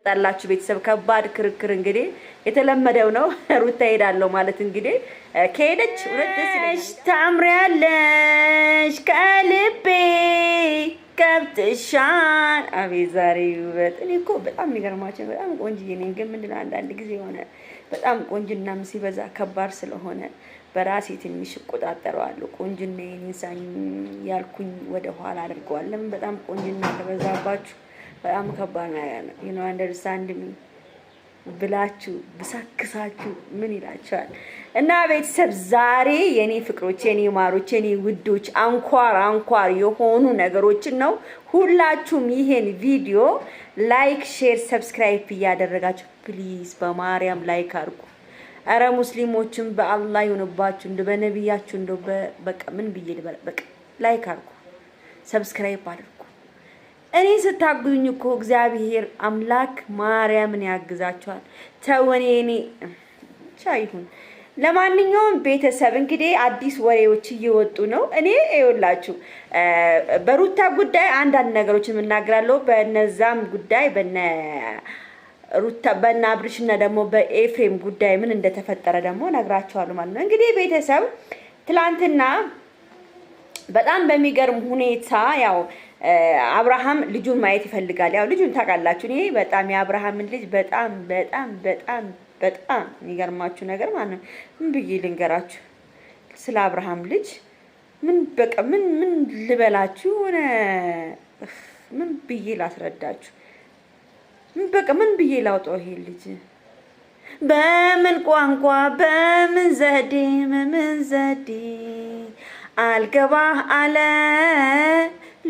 ጣላችሁ ቤተሰብ ከባድ ክርክር እንግዲህ የተለመደው ነው። ሩታ ሄዳለሁ ማለት እንግዲህ ከሄደች ሁለት ታምሪያለሽ ከልቤ ገብተሻል። አቤት ዛሬ ውበት! እኔ እኮ በጣም የሚገርማቸው በጣም ቆንጅዬ ነኝ፣ ግን ምንድነው አንዳንድ ጊዜ የሆነ በጣም ቆንጅናም ሲበዛ ከባድ ስለሆነ በራሴ ትንሽ እቆጣጠረዋለሁ። ቆንጅናዬን እንሳኝ ያልኩኝ ወደ ኋላ አድርገዋል። ለምን በጣም ቆንጅና ተበዛባችሁ በጣም ከባድ ነው። you know understand me ብላችሁ ብሳክሳችሁ ምን ይላችኋል? እና ቤተሰብ ዛሬ የኔ ፍቅሮች፣ የኔ ማሮች፣ የኔ ውዶች አንኳር የሆኑ ነገሮችን ነው። ሁላችሁም ይሄን ቪዲዮ ላይክ፣ ሼር፣ ሰብስክራይብ እያደረጋችሁ ፕሊዝ በማርያም ላይክ አድርጉ። አረ ሙስሊሞችም በአላህ ይሁንባችሁ፣ እንደ በነብያችሁ እንደ በቃ ምን ብዬ ልበል፣ በቃ ላይክ አድርጉ፣ ሰብስክራይብ አድርጉ። እኔ ስታግዙኝ እኮ እግዚአብሔር አምላክ ማርያምን ያግዛችኋል። ተወኔ ቻይሁን። ለማንኛውም ቤተሰብ እንግዲህ አዲስ ወሬዎች እየወጡ ነው። እኔ ይኸውላችሁ በሩታ ጉዳይ አንዳንድ ነገሮችን እናገራለሁ። በነዛም ጉዳይ ሩታ በእነ አብርሽና ደግሞ በኤፍሬም ጉዳይ ምን እንደተፈጠረ ደግሞ ነግራቸዋለሁ ማለት ነው። እንግዲህ ቤተሰብ ትላንትና በጣም በሚገርም ሁኔታ ያው አብርሃም ልጁን ማየት ይፈልጋል። ያው ልጁን ታውቃላችሁ። እኔ በጣም የአብርሃምን ልጅ በጣም የሚገርማችሁ ነገር ማለት ነው። ምን ብዬ ልንገራችሁ ስለ አብርሃም ልጅ ምን በቃ ምን ልበላችሁ ሆነ ምን ብዬ ላስረዳችሁ በቃ ምን ብዬ ላውጣው ይሄ ልጅ በምን ቋንቋ በምን ዘዴ አልገባህ አለ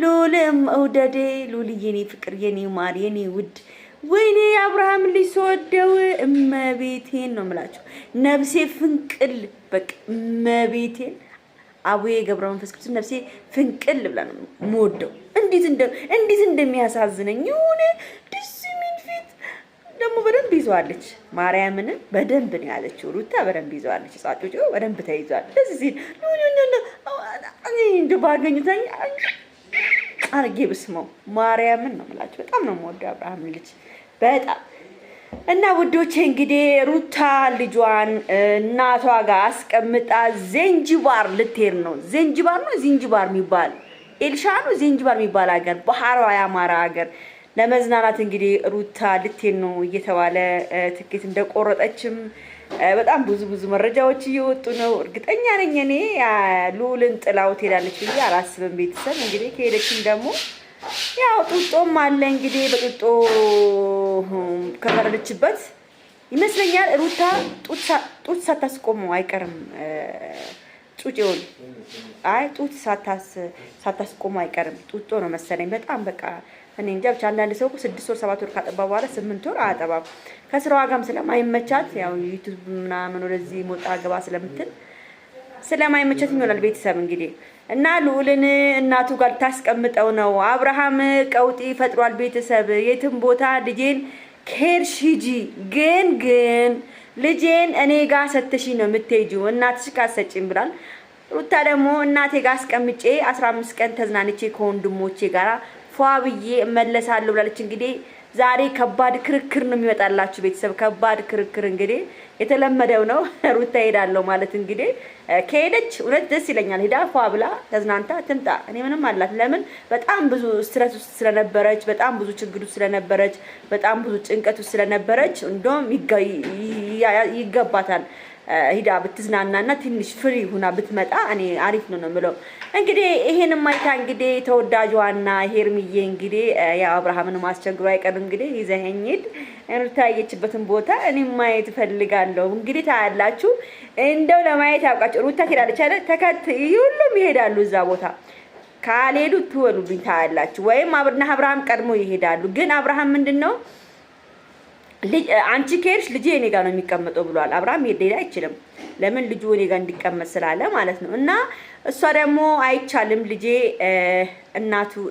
ሉልም እውደዴ ሉልዬ የኔ ፍቅር የኔ ማር የኔ ውድ ወይኔ አብርሃም ልጅ ሰወደው እመቤቴን ነው የምላችሁ። ነፍሴ ፍንቅል በቃ እመቤቴን አቡዬ ገብረ መንፈስ ቅዱስ ነፍሴ ፍንቅል ብላ ነው የምወደው። እንዴት እንደሚያሳዝነኝ የሆነ ደስ የሚል ፊት ደግሞ በደንብ ይዟለች። ማርያምን በደንብ ነው ያለችው። ሩታ በደንብ ይዟለች። ጻጩጩ በደንብ ተይዟል። ደስ ሲል እንደ ባገኙታኝ አርጌ ብስመው ማርያምን ነው የምላችሁ። በጣም ነው የምወደው አብርሃም ልጅ በጣም። እና ውዶቼ እንግዲህ ሩታ ልጇን እናቷ ጋር አስቀምጣ ዘንጂባር ልትሄድ ነው። ዘንጂባር የሚባል ኤልሻ ነው ዘንጂባር የሚባል ሀገር ባህሯ ያማረ ሀገር ለመዝናናት እንግዲህ ሩታ ልትሄድ ነው እየተባለ ትኬት እንደቆረጠችም በጣም ብዙ መረጃዎች እየወጡ ነው። እርግጠኛ ነኝ እኔ ሉልን ጥላው ትሄዳለች ብዬ አላስብም። ቤተሰብ እንግዲህ ከሄደችም ደግሞ ያው ጡጦም አለ እንግዲህ በጡጦ ከፈረደችበት ይመስለኛል ሩታ ጡት ሳታስቆመው አይቀርም። ጡጤውን ጡት ሳታስቆመው አይቀርም። ጡጦ ነው መሰለኝ። በጣም በቃ እኔ እንጃ ብቻ አንዳንድ ሰው 6 ወር 7 ወር ካጠባ በኋላ 8 ወር አያጠባም። ከስራዋ ጋርም ስለማይመቻት ያው ዩቲዩብ ምናምን ወደዚህ ሞጣ ገባ ስለምትል ስለማይመቻት ይሆናል ቤተሰብ እንግዲህ። እና ሉልን እናቱ ጋር ታስቀምጠው ነው። አብርሃም ቀውጢ ፈጥሯል ቤተሰብ። የትም ቦታ ልጄን ከሄድሽ ሂጂ፣ ግን ልጄን እኔ ጋር ሰተሽ ነው የምትሄጂው፣ እናትሽ ካሰጪኝ ብላል። ሩታ ደግሞ እናቴ ጋር አስቀምጬ 15 ቀን ተዝናንቼ ከወንድሞቼ ጋራ ፏብዬ እመለሳለሁ ብላለች። እንግዲህ ዛሬ ከባድ ክርክር ነው የሚመጣላችሁ ቤተሰብ። ከባድ ክርክር እንግዲህ የተለመደው ነው። ሩታ ሄዳለሁ ማለት እንግዲህ ከሄደች እውነት ደስ ይለኛል። ሄዳ ፏብላ ተዝናንታ ትምጣ። እኔ ምንም አላት። ለምን በጣም ብዙ ስትረስ ውስጥ ስለነበረች፣ በጣም ብዙ ችግር ውስጥ ስለነበረች፣ በጣም ብዙ ጭንቀት ውስጥ ስለነበረች እንደውም ይገባታል ሂዳ ብትዝናናና ትንሽ ፍሪ ሁና ብትመጣ እኔ አሪፍ ነው የምለው። እንግዲህ ይሄንን ማይታ እንግዲህ ተወዳጇና ሄርሚዬ እንግዲህ ያው አብርሃምን ማስቸግሩ አይቀርም። እንግዲህ ይዘኸኝ ሂድ ሩታየችበትን ቦታ እኔ ማየት ፈልጋለሁ። እንግዲህ ታያላችሁ። እንደው ለማየት ያውቃችሁ። ሩታ ትሄዳለች አይደል? ሁሉም ይሄዳሉ እዛ ቦታ። ካልሄዱ ትወሉብኝ ታያላችሁ። ወይም አብርሃም ቀድሞ ይሄዳሉ። ግን አብርሃም ምንድነው አንቺ ከሄድሽ ልጄ እኔ ጋር ነው የሚቀመጠው ብሏል። አብርሃም ሄድ አይችልም። ለምን ልጁ እኔ ጋር እንዲቀመጥ ስላለ ማለት ነው። እና እሷ ደግሞ አይቻልም ልጄ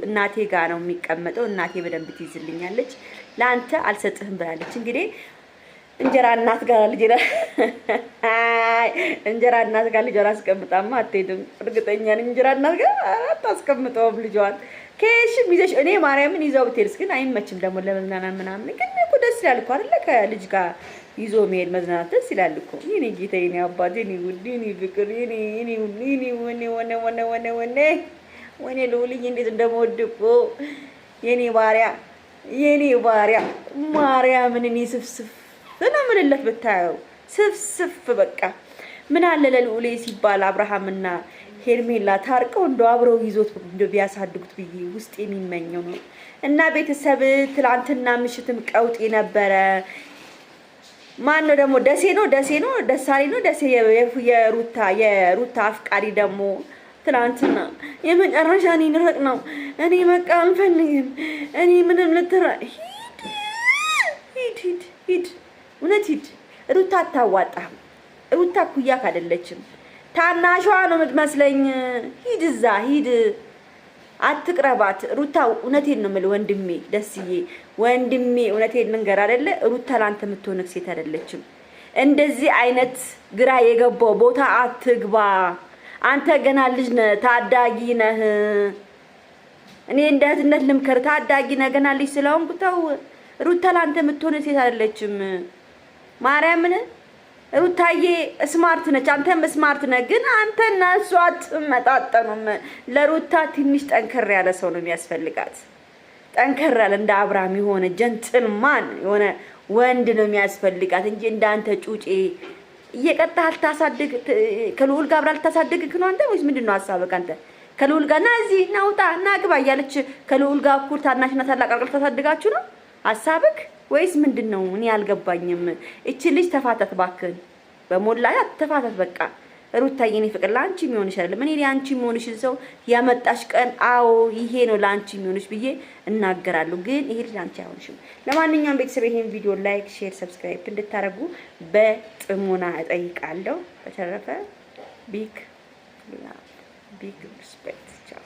እናቴ ጋር ነው የሚቀመጠው፣ እናቴ በደንብ ትይዝልኛለች፣ ለአንተ አልሰጥህም ብላለች። እንግዲህ እንጀራ እናት ጋር ልጇን አስቀምጣማ አትሄድም። እርግጠኛ ነኝ እንጀራ እናት ጋር አታስቀምጠውም ልጇን። ከሽም ይዘሽ እኔ ማርያምን ይዘው ብትሄድስ ግን አይመችም ደግሞ ለመዝናናት ምናምን ግን እኮ ደስ ይላል እኮ አይደለ ከልጅ ጋር ይዞ መሄድ መዝናናት ደስ ይላል እኮ የኔ ጌታ የኔ አባት የኔ ውድ የኔ ፍቅር ወኔ ልውልኝ እንዴት እንደምወድ እኮ የኔ ባሪያ ማርያምን እኔ ስፍስፍ እና ምንለት ብታየው ስፍስፍ በቃ ምን አለ ለልዑሌ ሲባል አብርሃምና ሄርሜላ ታርቀው እንደው አብረው ይዞት እንደው ቢያሳድጉት ብዬ ውስጥ የሚመኘው ነው። እና ቤተሰብ ትላንትና ምሽትም ቀውጤ ነበረ። ማን ነው ደግሞ ደሴ ደሳሌ ነው ደሴ የሩታ አፍቃሪ ደግሞ ትላንትና የመጨረሻ እኔ ልረቅ ነው እኔ በቃ አልፈልግም እኔ ምንም ልትራ ሂድ እውነት ሂድ። ሩታ አታዋጣም። ሩታ ኩያክ አይደለችም። ታናሿ ነው የምትመስለኝ። ሂድ እዛ ሂድ፣ አትቅረባት። ሩታ እውነቴን ነው የምልህ ወንድሜ ደስዬ ወንድሜ እውነቴን ልንገር አይደለ ሩታ ላንተ የምትሆንክ ሴት አይደለችም። እንደዚህ አይነት ግራ የገባው ቦታ አትግባ። አንተ ገና ልጅ ነህ፣ ታዳጊ ነህ። እኔ እንደ እህትነት ልምከር፣ ታዳጊ ነህ ገና ልጅ ስለሆንክ ተው። ሩታ ላንተ የምትሆን ሴት አይደለችም። ማርያምን ሩታዬ ስማርት ነች፣ አንተም ስማርት ነህ። ግን አንተና እሷ አትመጣጠኑም። ለሩታ ትንሽ ጠንከር ያለ ሰው ነው የሚያስፈልጋት። ጠንከር ያለ እንደ አብርሃም የሆነ ጀንትልማን የሆነ ወንድ ነው የሚያስፈልጋት እንጂ እንዳንተ ጩጬ እየቀጣህ አልታሳድግ ከልዑል ጋር አብረህ አልታሳድግክ ነው አንተ ወይስ ምንድነው ሐሳብህ? አንተ ከልዑል ጋር ና እዚህ ናውጣ ና ግባ እያለች ከልዑል ጋር እኩል ታናሽና ታላቅ አድርገህ ታሳድጋችሁ ነው ሐሳብክ ወይስ ምንድነው? እኔ አልገባኝም። እቺ ልጅ ተፋታት ባክህን፣ በሞላ ተፋታት በቃ። ሩታዬ የኔ ፍቅር ላንቺ የሚሆንሽ አይደለም። እኔ ላንቺ የሚሆንሽ ሰው ያመጣሽ ቀን አዎ ይሄ ነው ላንቺ የሚሆንሽ ብዬ እናገራለሁ። ግን ይሄ ልጅ ላንቺ አይሆንሽም። ለማንኛውም ቤተሰብ ይሄን ቪዲዮ ላይክ፣ ሼር፣ ሰብስክራይብ እንድታረጉ በጥሞና እጠይቃለሁ። በተረፈ ቢግ ሪስፔክት ቻው።